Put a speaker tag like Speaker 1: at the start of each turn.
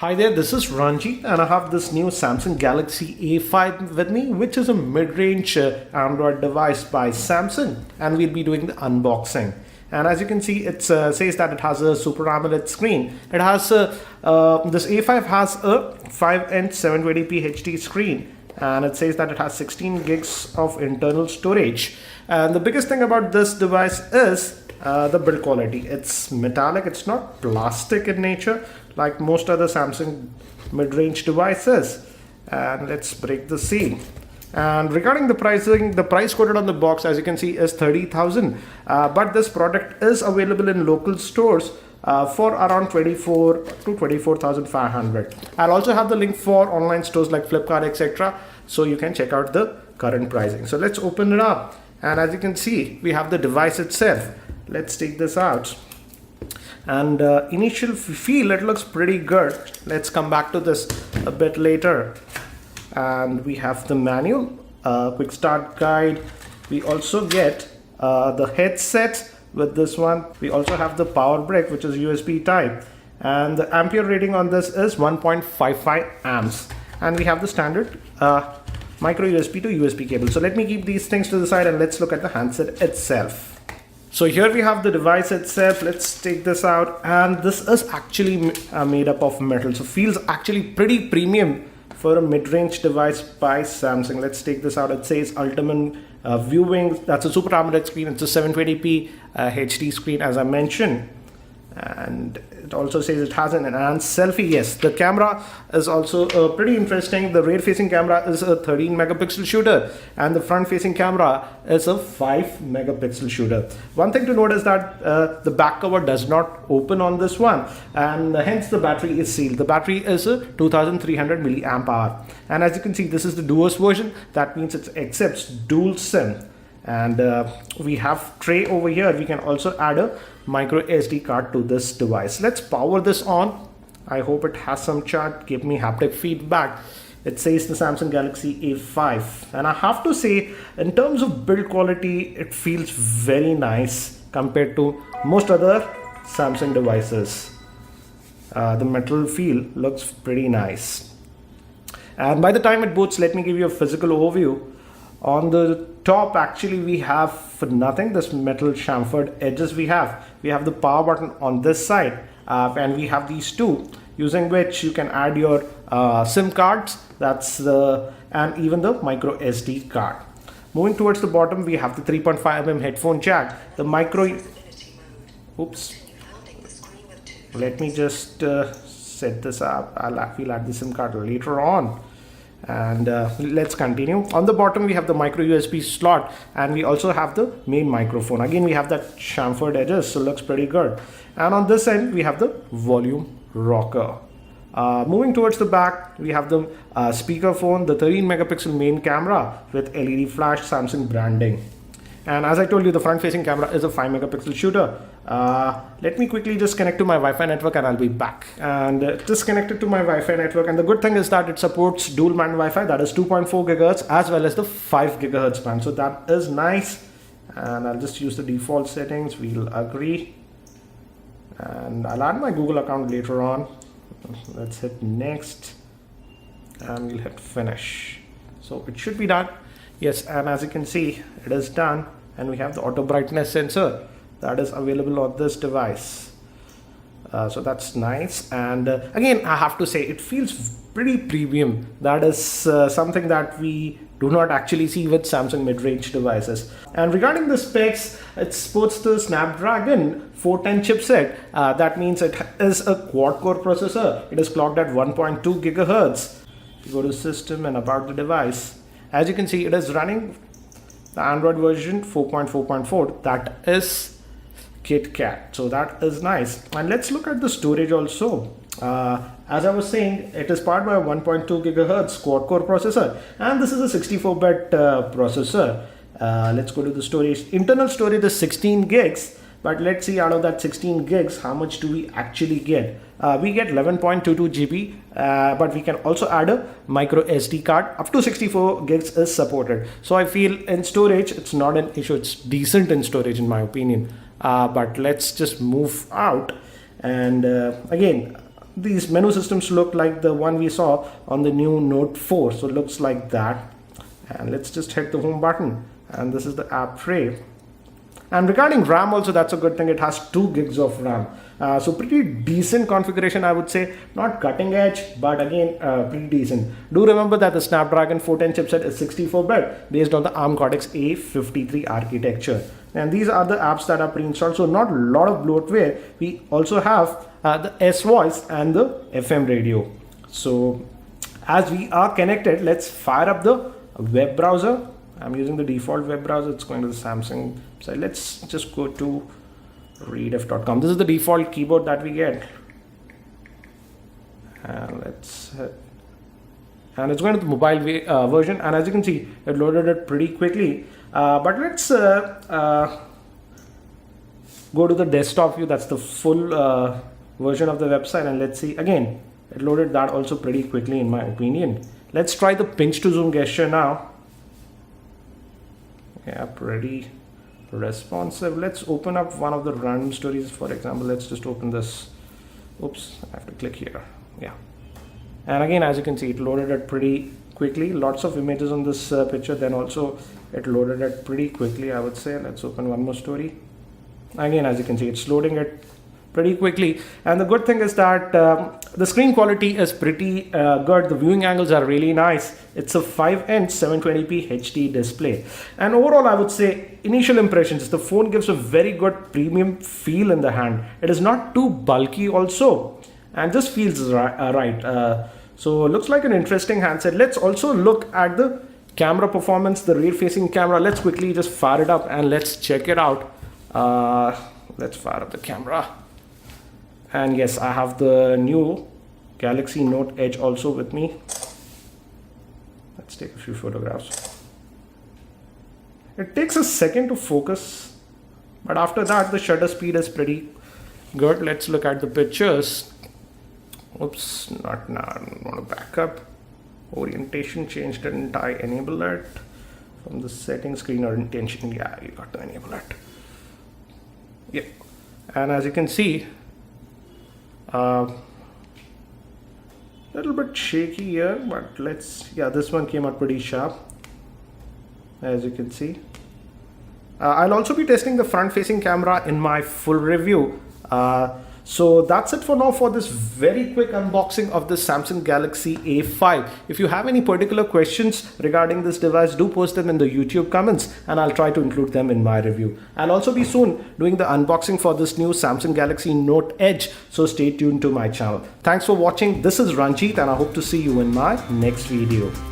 Speaker 1: Hi there, this is Ranji and I have this new Samsung Galaxy A5 with me, which is a mid-range Android device by Samsung, and we'll be doing the unboxing. And as you can see, it says that it has a Super AMOLED screen. It has this A5 has a 5-inch 720p HD screen, and it says that it has 16 gigs of internal storage. And the biggest thing about this device is the build quality. It's metallic, it's not plastic in nature like most other Samsung mid-range devices. And let's break the seal. And regarding the pricing, the price quoted on the box, as you can see, is 30,000. But this product is available in local stores for around 24 to 24,500. I'll also have the link for online stores like Flipkart, etc. So you can check out the current pricing. So let's open it up. And as you can see, we have the device itself. Let's take this out. And initial feel, it looks pretty good. Let's come back to this a bit later. And we have the manual, quick start guide. We also get the headset with this one. We also have the power brick, which is USB type. And the ampere rating on this is 1.55 amps. And we have the standard micro USB to USB cable. So let me keep these things to the side and let's look at the handset itself. So here we have the device itself. Let's take this out, and this is actually made up of metal, so feels actually pretty premium for a mid-range device by Samsung. Let's take this out. It says Ultimate Viewing. That's a Super AMOLED screen. It's a 720p HD screen, as I mentioned. And it also says it has an enhanced selfie. Yes, the camera is also pretty interesting. The rear facing camera is a 13 megapixel shooter, and the front facing camera is a 5 megapixel shooter. One thing to note is that the back cover does not open on this one, and hence the battery is sealed. The battery is a 2300 milliamp hour, and as you can see, this is the Duos version. That means it accepts dual SIM. And we have tray over here. We can also add a micro SD card to this device. Let's power this on. I hope it has some charge. Give me haptic feedback. It says the Samsung Galaxy A5, and I have to say, in terms of build quality, it feels very nice compared to most other Samsung devices. The metal feel looks pretty nice. And by the time it boots, let me give you a physical overview. On the top, actually, we have nothing. This metal chamfered edges we have. We have the power button on this side, and we have these two, using which you can add your SIM cards. And even the micro SD card. Moving towards the bottom, we have the 3.5mm headphone jack. The micro. Oops. Let me just set this up. We'll add the SIM card later on. And let's continue. On the bottom we have the micro USB slot, and we also have the main microphone. Again, we have that chamfered edges, so looks pretty good. And on this end we have the volume rocker. Moving towards the back, we have the speakerphone, the 13 megapixel main camera with LED flash Samsung branding. And as I told you, the front facing camera is a 5 megapixel shooter. Let me quickly just connect to my Wi-Fi network and I'll be back. And just connected to my Wi-Fi network, and the good thing is that it supports dual band Wi-Fi, that is 2.4 gigahertz as well as the 5 gigahertz band. So that is nice. And I'll just use the default settings. We'll agree. And I'll add my Google account later on. Let's hit next. And we'll hit finish. So it should be done. Yes, and as you can see, it is done, and we have the auto brightness sensor that is available on this device. So that's nice. And again, I have to say, it feels pretty premium. That is something that we do not actually see with Samsung mid-range devices. And regarding the specs, it supports the Snapdragon 410 chipset. That means it is a quad-core processor. It is clocked at 1.2 gigahertz. You go to system and about the device. As you can see, it is running the Android version 4.4.4. That is KitKat. So that is nice. And let's look at the storage also. As I was saying, it is powered by a 1.2 gigahertz quad-core processor. And this is a 64-bit processor. Let's go to the storage. Internal storage is 16 gigs. But let's see, out of that 16 gigs, how much do we actually get? We get 11.22 GB, but we can also add a micro SD card. Up to 64 gigs is supported. So I feel in storage, it's not an issue. It's decent in storage in my opinion. But let's just move out. And again, these menu systems look like the one we saw on the new Note 4. So it looks like that. And let's just hit the home button. And this is the app tray. And regarding RAM also, that's a good thing. It has 2 gigs of RAM. So pretty decent configuration, I would say. Not cutting edge, but again, pretty decent. Do remember that the Snapdragon 410 chipset is 64-bit based on the ARM Cortex A53 architecture. And these are the apps that are pre-installed. So not a lot of bloatware. We also have the S-Voice and the FM radio. So as we are connected, let's fire up the web browser. I'm using the default web browser. It's going to the Samsung side. Let's just go to rediff.com. This is the default keyboard that we get. And let's and it's going to the mobile version. And as you can see, it loaded it pretty quickly. But let's go to the desktop view. That's the full version of the website. And let's see, again, it loaded that also pretty quickly in my opinion. Let's try the pinch to zoom gesture now. Yeah, pretty responsive. Let's open up one of the random stories. For example, let's just open this. Oops, I have to click here. Yeah. And again, as you can see, it loaded it pretty quickly. Lots of images on this picture. Then also it loaded it pretty quickly, I would say. Let's open one more story. Again, as you can see, it's loading it pretty quickly. And the good thing is that the screen quality is pretty good. The viewing angles are really nice. It's a 5-inch 720p HD display. And overall, I would say initial impressions, the phone gives a very good premium feel in the hand. It is not too bulky also, and just feels right. So looks like an interesting handset. Let's also look at the camera performance, the rear facing camera. Let's quickly just fire it up and let's check it out. Let's fire up the camera. And yes, I have the new Galaxy Note Edge also with me. Let's take a few photographs. It takes a second to focus, but after that, the shutter speed is pretty good. Let's look at the pictures. Oops, not now. I want to back up. Orientation change, didn't I enable it? From the settings, screen orientation, yeah, you got to enable it. Yeah, and as you can see, little bit shaky here, but yeah, this one came out pretty sharp, as you can see. I'll also be testing the front facing camera in my full review. So that's it for now for this very quick unboxing of the Samsung Galaxy A5. If you have any particular questions regarding this device, do post them in the YouTube comments and I'll try to include them in my review. I'll also be soon doing the unboxing for this new Samsung Galaxy Note Edge, so stay tuned to my channel. Thanks for watching. This is Ranjit and I hope to see you in my next video.